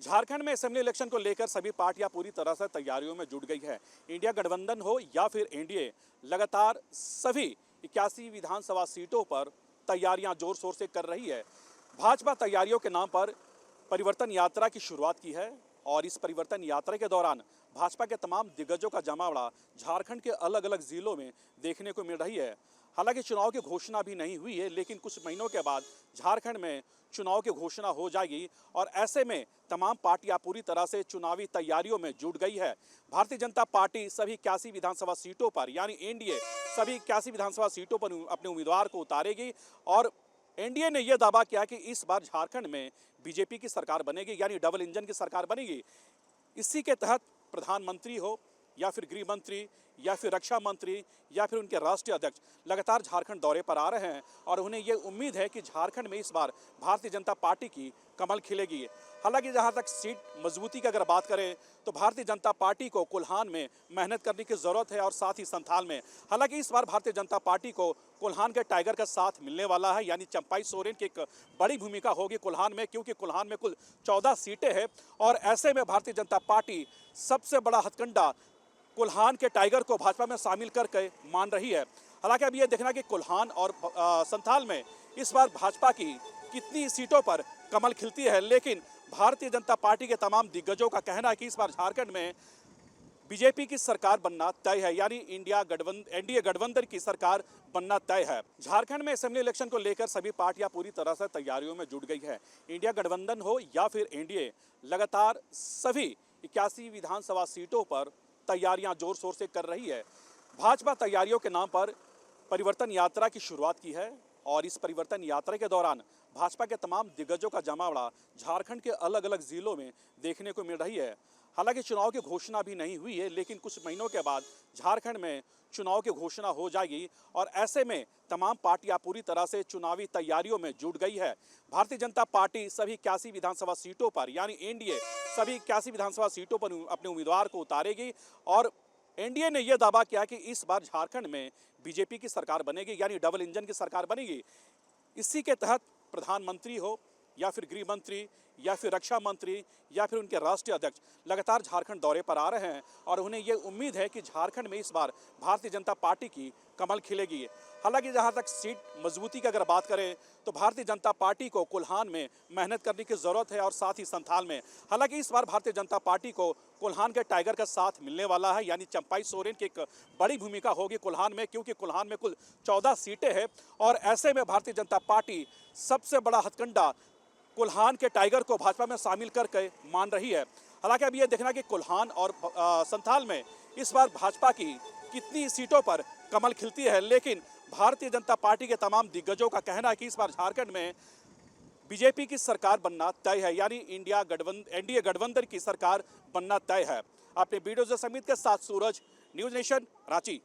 झारखंड में assembly election को लेकर सभी पार्टियां पूरी तरह से तैयारियों में जुट गई है। इंडिया गठबंधन हो या फिर एनडीए, लगातार सभी 81 विधानसभा सीटों पर तैयारियां जोर शोर से कर रही है। भाजपा तैयारियों के नाम पर परिवर्तन यात्रा की शुरुआत की है और इस परिवर्तन यात्रा के दौरान भाजपा के तमाम दिग्गजों का जमावड़ा झारखंड के अलग अलग जिलों में देखने को मिल रही है। हालांकि चुनाव की घोषणा भी नहीं हुई है, लेकिन कुछ महीनों के बाद झारखंड में चुनाव की घोषणा हो जाएगी और ऐसे में तमाम पार्टियां पूरी तरह से चुनावी तैयारियों में जुट गई है। भारतीय जनता पार्टी सभी 81 विधानसभा सीटों पर यानी एनडीए सभी 81 विधानसभा सीटों पर अपने उम्मीदवार को उतारेगी और एनडीए ने यह दावा किया कि इस बार झारखंड में बीजेपी की सरकार बनेगी, यानी डबल इंजन की सरकार बनेगी। इसी के तहत प्रधानमंत्री हो या फिर गृह मंत्री या फिर रक्षा मंत्री या फिर उनके राष्ट्रीय अध्यक्ष लगातार झारखंड दौरे पर आ रहे हैं और उन्हें ये उम्मीद है कि झारखंड में इस बार भारतीय जनता पार्टी की कमल खिलेगी। हालांकि जहां तक सीट मजबूती की अगर बात करें तो भारतीय जनता पार्टी को कोल्हान में मेहनत करने की जरूरत है और साथ ही संथाल में। हालांकि इस बार भारतीय जनता पार्टी को कोल्हान के टाइगर का साथ मिलने वाला है, यानी चंपाई सोरेन की एक बड़ी भूमिका होगी कोल्हान में, क्योंकि कोल्हान में कुल 14 सीटें हैं और ऐसे में भारतीय जनता पार्टी सबसे बड़ा हथकंडा कोल्हान के टाइगर को भाजपा में शामिल करके मान रही है। हालांकि अब यह देखना कि कोल्हान और संथाल में इस बार भाजपा की कितनी सीटों पर कमल खिलती है, लेकिन भारतीय जनता पार्टी के तमाम दिग्गजों का कहना है कि इस बार झारखंड में बीजेपी की सरकार बनना तय है, यानी एनडीए गठबंधन की सरकार बनना तय है। झारखंड में असेंबली इलेक्शन को लेकर सभी पार्टियां पूरी तरह से तैयारियों में जुट गई है। इंडिया गठबंधन हो या फिर एनडीए, लगातार सभी 81 विधानसभा सीटों पर तैयारियां जोर शोर से कर रही है। भाजपा तैयारियों के नाम पर परिवर्तन यात्रा की शुरुआत की है और इस परिवर्तन यात्रा के दौरान भाजपा के तमाम दिग्गजों का जमावड़ा झारखंड के अलग अलग जिलों में देखने को मिल रही है। हालांकि चुनाव की घोषणा भी नहीं हुई है, लेकिन कुछ महीनों के बाद झारखंड में चुनाव की घोषणा हो जाएगी और ऐसे में तमाम पार्टियां पूरी तरह से चुनावी तैयारियों में जुट गई है। भारतीय जनता पार्टी सभी 81 विधानसभा सीटों पर यानी एनडीए सभी 81 विधानसभा सीटों पर अपने उम्मीदवार को उतारेगी और एनडीए ने यह दावा किया कि इस बार झारखंड में बीजेपी की सरकार बनेगी, यानी डबल इंजन की सरकार बनेगी। इसी के तहत प्रधानमंत्री हो या फिर गृह मंत्री या फिर रक्षा मंत्री या फिर उनके राष्ट्रीय अध्यक्ष लगातार झारखंड दौरे पर आ रहे हैं और उन्हें ये उम्मीद है कि झारखंड में इस बार भारतीय जनता पार्टी की कमल खिलेगी। हालांकि जहां तक सीट मजबूती की अगर बात करें तो भारतीय जनता पार्टी को कोल्हान में मेहनत करने की जरूरत है और साथ ही संथाल में। हालांकि इस बार भारतीय जनता पार्टी को कोल्हान के टाइगर का साथ मिलने वाला है, यानी चंपाई सोरेन की एक बड़ी भूमिका होगी कोल्हान में, क्योंकि कोल्हान में कुल 14 सीटें हैं और ऐसे में भारतीय जनता पार्टी सबसे बड़ा हथकंडा कोल्हान के टाइगर को भाजपा में शामिल करके मान रही है। हालांकि अब यह देखना कि कोल्हान और संथाल में इस बार भाजपा की कितनी सीटों पर कमल खिलती है, लेकिन भारतीय जनता पार्टी के तमाम दिग्गजों का कहना है कि इस बार झारखंड में बीजेपी की सरकार बनना तय है, यानी एनडीए गठबंधन की सरकार बनना तय है। अपने वीडियो से समित के साथ सूरज, न्यूज नेशन, रांची।